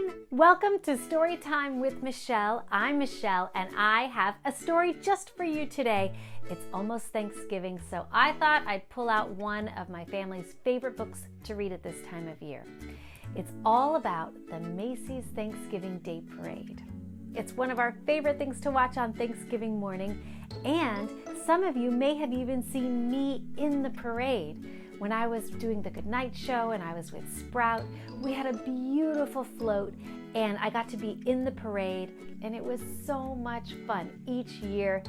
everyone! Welcome to Story Time with Michele. I'm Michele and I have a story just for you today. It's almost Thanksgiving, so I thought I'd pull out one of my family's favorite books to read at this time of year. It's all about the Macy's Thanksgiving Day Parade. It's one of our favorite things to watch on Thanksgiving morning, and some of you may have even seen me in the parade. When I was doing the Goodnight Show and I was with Sprout, we had a beautiful float and I got to be in the parade, and it was so much fun each year,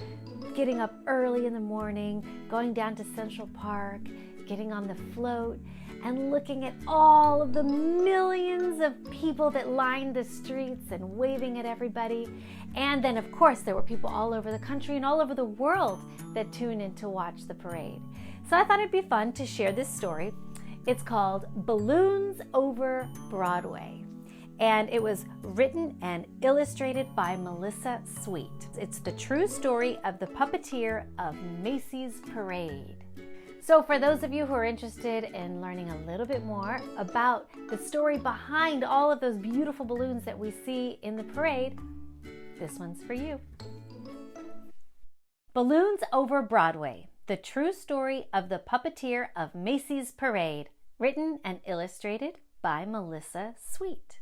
getting up early in the morning, going down to Central Park, getting on the float and looking at all of the millions of people that lined the streets and waving at everybody. And then of course there were people all over the country and all over the world that tuned in to watch the parade. So I thought it'd be fun to share this story. It's called Balloons Over Broadway, and it was written and illustrated by Melissa Sweet. It's the true story of the puppeteer of Macy's Parade. So for those of you who are interested in learning a little bit more about the story behind all of those beautiful balloons that we see in the parade, this one's for you. Balloons Over Broadway, the true story of the puppeteer of Macy's Parade, written and illustrated by Melissa Sweet.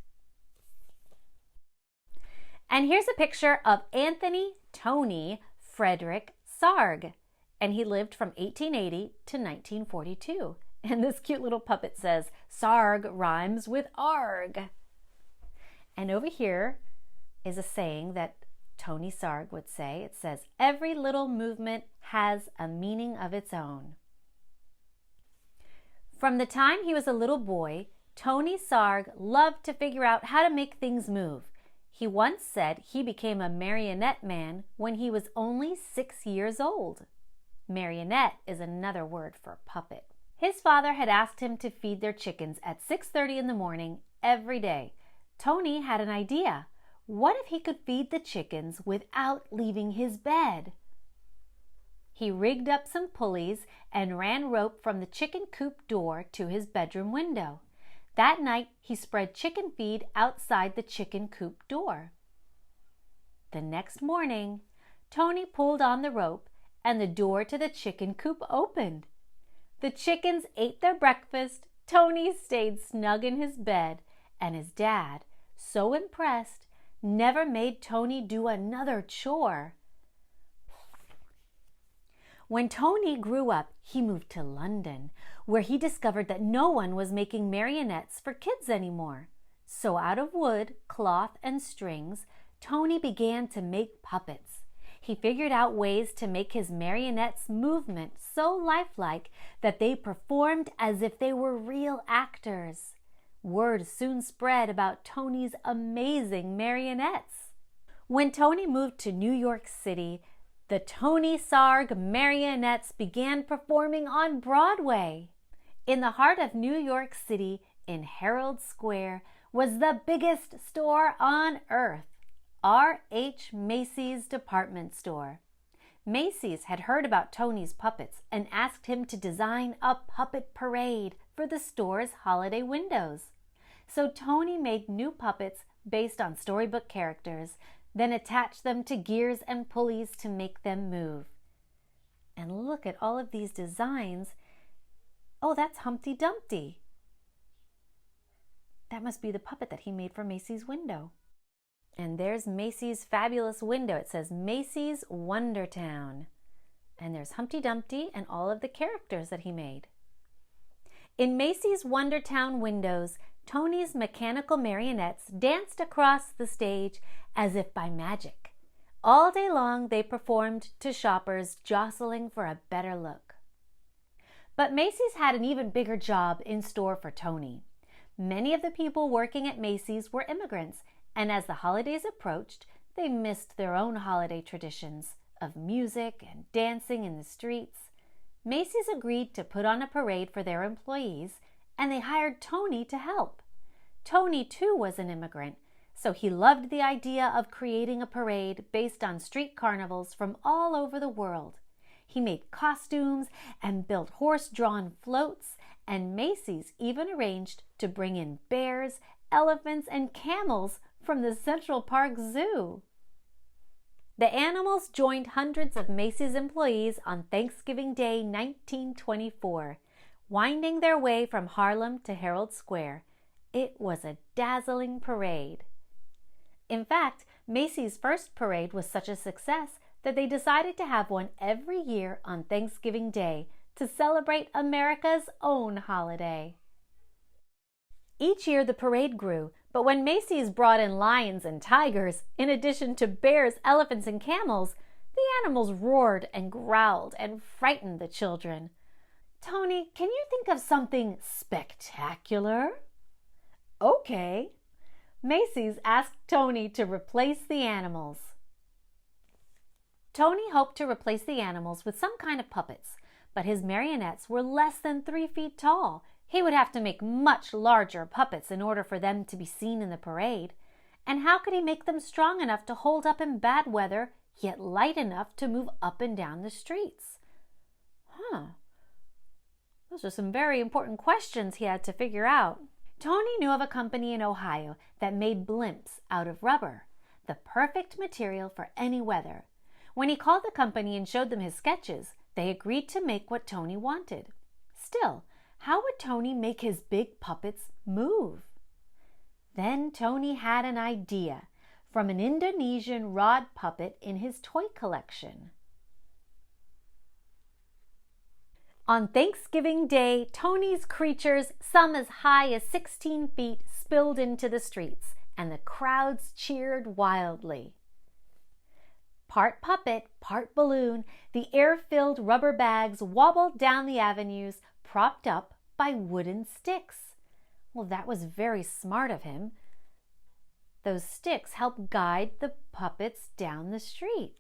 And here's a picture of Anthony Tony Frederick Sarg, and he lived from 1880 to 1942. And this cute little puppet says, Sarg rhymes with arg. And over here is a saying that Tony Sarg would say. It says, every little movement has a meaning of its own. From the time he was a little boy, Tony Sarg loved to figure out how to make things move. He once said he became a marionette man when he was only 6 years old. Marionette is another word for puppet. His father had asked him to feed their chickens at 6:30 in the morning every day. Tony had an idea. What if he could feed the chickens without leaving his bed? He rigged up some pulleys and ran rope from the chicken coop door to his bedroom window. That night, he spread chicken feed outside the chicken coop door. The next morning, Tony pulled on the rope and the door to the chicken coop opened. The chickens ate their breakfast, Tony stayed snug in his bed, and his dad, so impressed, never made Tony do another chore. When Tony grew up, he moved to London, where he discovered that no one was making marionettes for kids anymore. So out of wood, cloth, and strings, Tony began to make puppets. He figured out ways to make his marionettes' movement so lifelike that they performed as if they were real actors. Word soon spread about Tony's amazing marionettes. When Tony moved to New York City, the Tony Sarg marionettes began performing on Broadway. In the heart of New York City, in Herald Square, was the biggest store on earth, R.H. Macy's department store. Macy's had heard about Tony's puppets and asked him to design a puppet parade for the store's holiday windows. So Tony made new puppets based on storybook characters, then attached them to gears and pulleys to make them move. And look at all of these designs. Oh, that's Humpty Dumpty. That must be the puppet that he made for Macy's window. And there's Macy's fabulous window. It says Macy's Wondertown. And there's Humpty Dumpty and all of the characters that he made. In Macy's Wondertown windows, Tony's mechanical marionettes danced across the stage as if by magic. All day long they performed to shoppers jostling for a better look. But Macy's had an even bigger job in store for Tony. Many of the people working at Macy's were immigrants, and as the holidays approached, they missed their own holiday traditions of music and dancing in the streets. Macy's agreed to put on a parade for their employees, and they hired Tony to help. Tony, too, was an immigrant, so he loved the idea of creating a parade based on street carnivals from all over the world. He made costumes and built horse-drawn floats, and Macy's even arranged to bring in bears elephants and camels from the Central Park Zoo. The animals joined hundreds of Macy's employees on Thanksgiving Day 1924, winding their way from Harlem to Herald Square. It was a dazzling parade. In fact, Macy's first parade was such a success that they decided to have one every year on Thanksgiving Day to celebrate America's own holiday. Each year the parade grew, but when Macy's brought in lions and tigers, in addition to bears, elephants, and camels, the animals roared and growled and frightened the children. "Tony, can you think of something spectacular?" "Okay." Macy's asked Tony to replace the animals. Tony hoped to replace the animals with some kind of puppets, but his marionettes were less than 3 feet tall. He would have to make much larger puppets in order for them to be seen in the parade. And how could he make them strong enough to hold up in bad weather, yet light enough to move up and down the streets? Those are some very important questions he had to figure out. Tony knew of a company in Ohio that made blimps out of rubber, the perfect material for any weather. When he called the company and showed them his sketches, they agreed to make what Tony wanted. Still, how would Tony make his big puppets move? Then Tony had an idea from an Indonesian rod puppet in his toy collection. On Thanksgiving Day, Tony's creatures, some as high as 16 feet, spilled into the streets, and the crowds cheered wildly. Part puppet, part balloon, the air-filled rubber bags wobbled down the avenues, propped up by wooden sticks. Well, that was very smart of him. Those sticks helped guide the puppets down the street.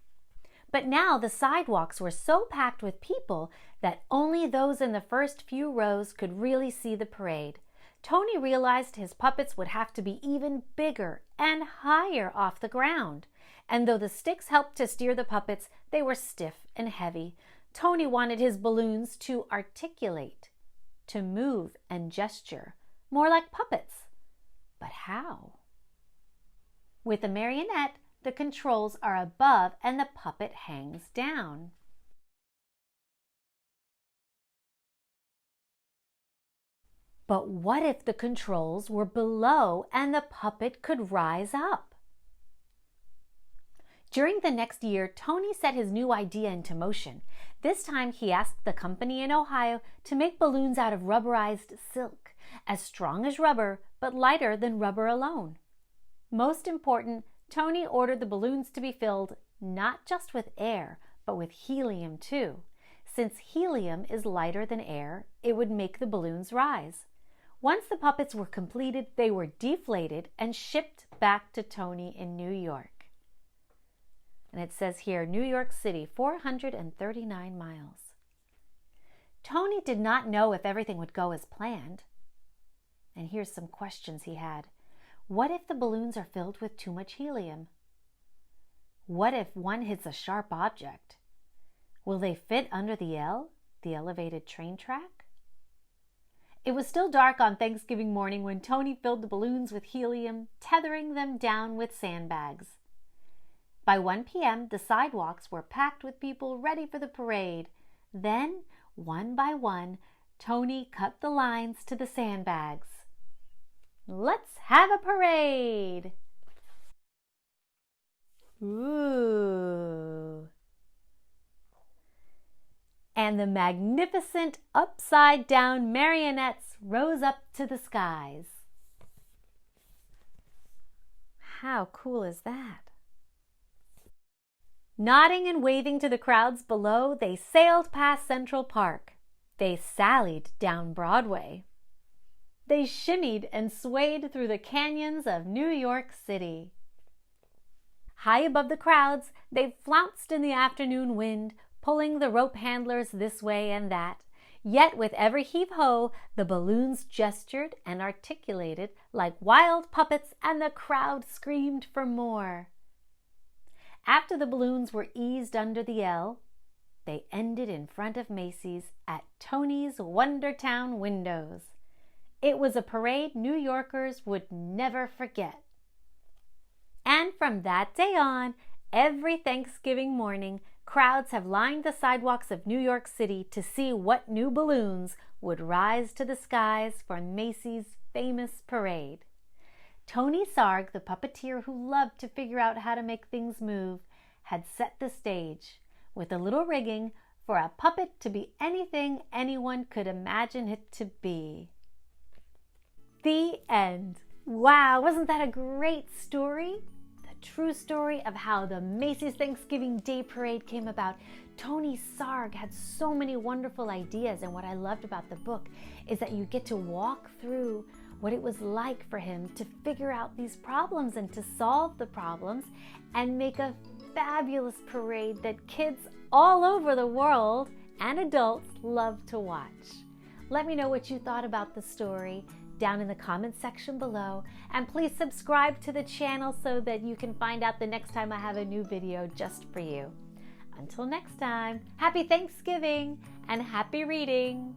But now the sidewalks were so packed with people that only those in the first few rows could really see the parade. Tony realized his puppets would have to be even bigger and higher off the ground. And though the sticks helped to steer the puppets, they were stiff and heavy. Tony wanted his balloons to articulate, to move and gesture, more like puppets. But how? With a marionette, the controls are above and the puppet hangs down. But what if the controls were below and the puppet could rise up? During the next year, Tony set his new idea into motion. This time he asked the company in Ohio to make balloons out of rubberized silk, as strong as rubber but lighter than rubber alone. Most important, Tony ordered the balloons to be filled not just with air, but with helium too. Since helium is lighter than air, it would make the balloons rise. Once the puppets were completed, they were deflated and shipped back to Tony in New York. And it says here, New York City, 439 miles. Tony did not know if everything would go as planned. And here's some questions he had. What if the balloons are filled with too much helium? What if one hits a sharp object? Will they fit under the L, the elevated train track? It was still dark on Thanksgiving morning when Tony filled the balloons with helium, tethering them down with sandbags. By 1 p.m., the sidewalks were packed with people ready for the parade. Then, one by one, Tony cut the lines to the sandbags. Let's have a parade! Ooh! And the magnificent upside-down marionettes rose up to the skies. How cool is that? Nodding and waving to the crowds below, they sailed past Central Park. They sallied down Broadway. They shimmied and swayed through the canyons of New York City. High above the crowds, they flounced in the afternoon wind, pulling the rope handlers this way and that. Yet with every heave-ho, the balloons gestured and articulated like wild puppets, and the crowd screamed for more. After the balloons were eased under the L, they ended in front of Macy's at Tony's Wondertown windows. It was a parade New Yorkers would never forget. And from that day on, every Thanksgiving morning, crowds have lined the sidewalks of New York City to see what new balloons would rise to the skies for Macy's famous parade. Tony Sarg, the puppeteer who loved to figure out how to make things move, had set the stage with a little rigging for a puppet to be anything anyone could imagine it to be. The end. Wow, wasn't that a great story? The true story of how the Macy's Thanksgiving Day Parade came about. Tony Sarg had so many wonderful ideas, and what I loved about the book is that you get to walk through what it was like for him to figure out these problems and to solve the problems and make a fabulous parade that kids all over the world and adults love to watch. Let me know what you thought about the story down in the comment section below, and please subscribe to the channel so that you can find out the next time I have a new video just for you. Until next time, happy Thanksgiving and happy reading!